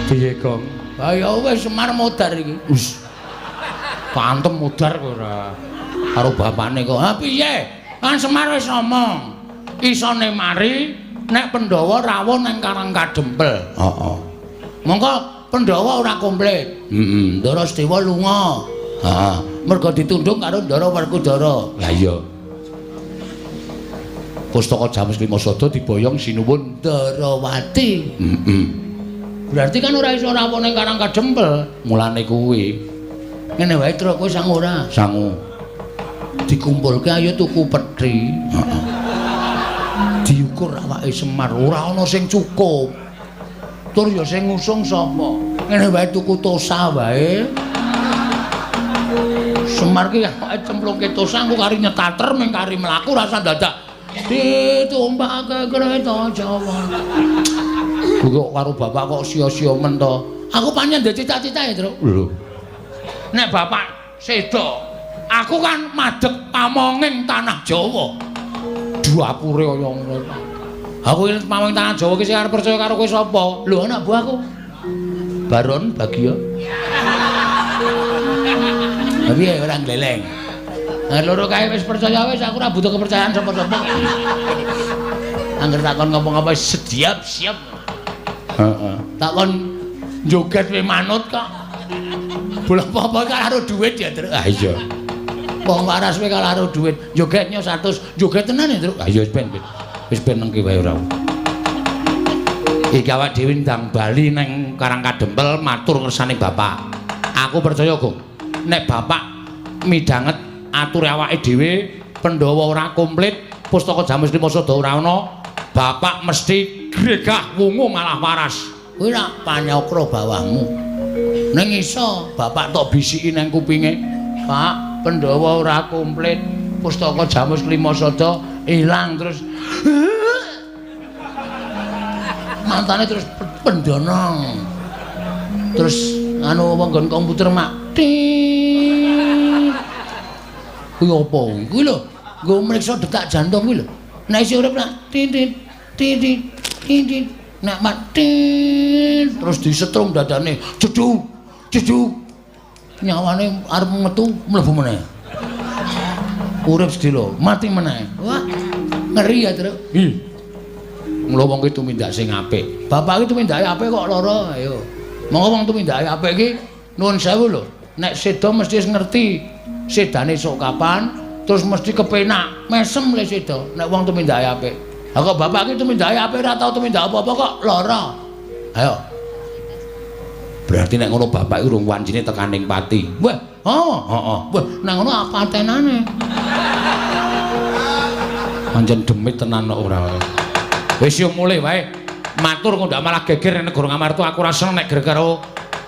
Piye, Gong? Ha ya wis Semar modar iki. Wis. Pantem modar kowe ora. Karo bapakne kok. Ha piye? Kan Semar wis ngomong. Isone mari nek Pandhawa rawuh nang Karang Kadempel. Heeh. Monggo Pandhawa ora komplit. Heeh. Ndara Sedewa lunga. Heeh. Mergo ditundung karo Ndara Werkudara. Lah iya. Pustaka James Klimasada diboyong sinuwun Ndarawati. heeh. Berarti kan ora iso rawuh ning Karang Kadempel. Mulane kuwi Ngene wae Tru kowe sang ora. sangu. Dikumpulke ayo tuku pethi. Heeh. Diukur awake Semar ora ana sing cukup. Tur ya sing ngusung sapa? Ngene wae tuku tosa wae. Semar ki awake cemplungke tosa engko kari nyetater ming kari mlaku rasa dadak ditumpake kereta Jawa. Kok karo bapak kok sia-sia men to. Aku pancen ndek cita-cita ya, Tru. Lho. Nek bapak sedo, aku kan madhep pamonging tanah Jawa. Duapure kaya ngono. Aku ini pamonging tanah Jawa ki sing arep percaya karo kowe sapa? Lho anak buahku. Baron Bagio. Tapi ora gleleng. Nah, loro kae wis percaya wis aku ora butuh kepercayaan sapa-sapa. Angger takon ngomong apa siap. Heeh. Takon joget we manut kok. Bola apa karo duit ya, Tru. Ah iya. Wong waras we karo duit. Jogetnya 100, joget tenan ya, Tru. Ah iya wis ben nengki wae ora. Iki awak dhewe ndang bali nang Karang Kadempel matur ngersane bapak. Aku percaya, Gong. Nek bapak midanget ature awake dhewe Pandhawa ora komplit, Pustaka James Klimasada ora ana, bapak mesti gregah wungu malah waras. Kuwi rak panyokro bawahmu. Ning iso bapak tok bisiki nang kupinge. Pak, Pandhawa ora komplit, Pustaka James Klimasada ilang terus mantane terus pendono. Terus anu nggon komputer mak. Kuwi apa? Kuwi lho, nggo mriksa detak jantung kuwi lho. Nek isih urip nak titit titit nek mati terus disetrum dadane jeduk nyawane arep metu mlebu meneh. Urip sedilo, mati meneh. Wah, ngeri ya, Tru. Mula wong ki tumindak sing apik. Bapak iki tumindake apik kok lara, ayo. Monggo wong tumindake apik iki nuwun sewu lho. Nek sedo mesti ngerti sedane sok kapan, terus mesti kepenak, mesem le sedo. Nek wong tumindake apik. Lah kok bapak iki tumindake apik ora tau tumindak apa-apa kok lara. Ayo. Berarti nek ngono bapak iki urung wancine tekaning pati. Wah, heeh. Wah, nek ngono apa tenane? Pancen demit tenan kok ora. Wis yo mulih wae. Matur kok ndak malah geger nek Negara Ngamarta aku ora seneng nek geger karo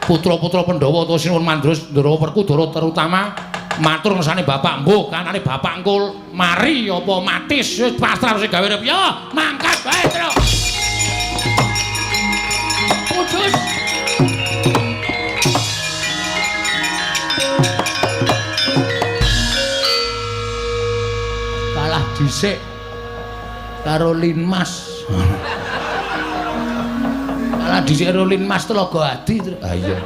putra-putra Pandhawa utawa Sinuwun Mandros Ndara Werkudara terutama matur ngersane bapak mbuh kanane bapak engko mari apa mati wis pasrah sing gawe urip yo mangkat wae Tru. Putus. Kalah dhisik karo Linmas. Kalah dhisik karo Linmas Telaga Adi. Ah iya.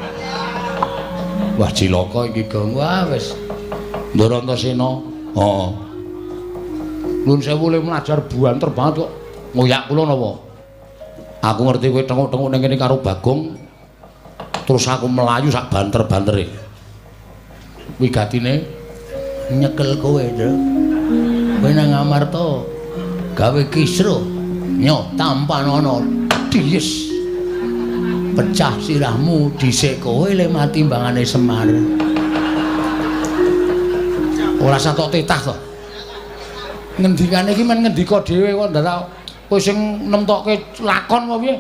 Wah cilaka iki Gong. Wah wis. Ndara Antasena. Heeh. Nuwun sewu le mlajar buanter banget kok. Ngoyak kula napa? Aku ngerti kowe tenguk-tenguk ning kene karo Bagong. Terus aku melayu sak banter-bantere. Wigatine Nyekel kowe, Tru. Kowe nang Ngamarta gawe kisruh nyok tampan ana dies pecah sirahmu dhisik kowe le mati mbangane Semar. ora satok tetah to. Ngendikane iki men ngendika dhewe kok ndak kowe sing nemtokke lakon apa piye?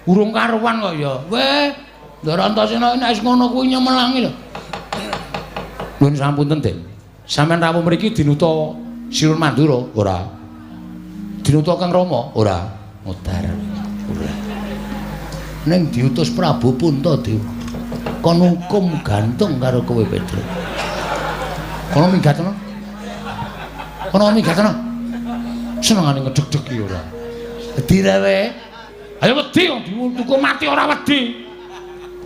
Urung karuan kok ya. Weh, Ndara Antasena nek wis ngono kuwi nyemelangi lho. Nuwun sampun Den. Sampeyan rawuh mriki dinuta Sinuwun Mandura ora? Dinuta Kang Rama ora? Modar. Ora. Ning diutus Prabu Puntadewa. Kon hukum gantung karo kowe Pedro. Kono minggatno. Kono minggatno. Senengane ngedeg-deg iki ora. Wedi rewe. Ayo wedi wong tuku mati ora wedi.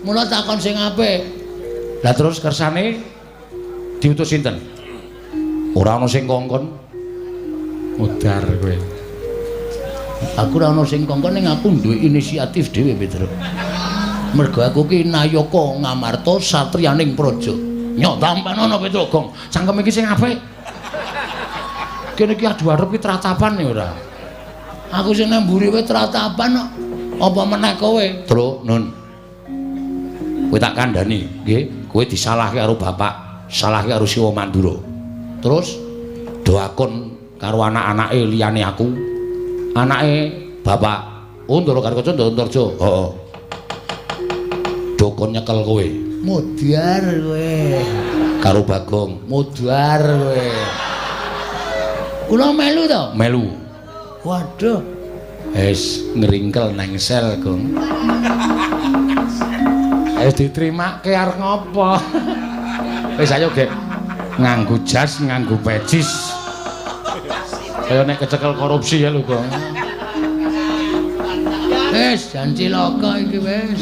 Mula takon sing apik. Lah terus kersane diutus sinten? Ora ana sing kongkon. Mudar kowe. Aku ora ana sing kongkon ning aku duwe inisiatif dhewe, Pedro. Mergo aku ki Nayaka Ngamarta satriyaning praja. Nyok tampanono Pedro Gong. Cangkem iki sing apik. Kene iki adu arep ki tratapan ya ora. Aku sing nang mburi wae tratapan kok. Apa meneh kowe? Tru Nun. Kowe tak kandhani, nggih. Kowe disalahke karo bapak, salahke karo Siwa Mandura. Terus doakon karo anak-anake liyane aku. Anake bapak Undara Karkaca Ndartarja. Heeh. Dokon nyekel kowe. Mudhar kowe. Karo Bagong. Mudhar kowe. Kula melu to? Melu. Waduh. Wis ngringkel nang sel, Gong. Wis diterimake arep ngopo? Wis ayo, Gek. Nganggo jas, nganggo pecis. Kaya nek kecekel korupsi ya lho, Gong. Wis jan cilaka iki wis.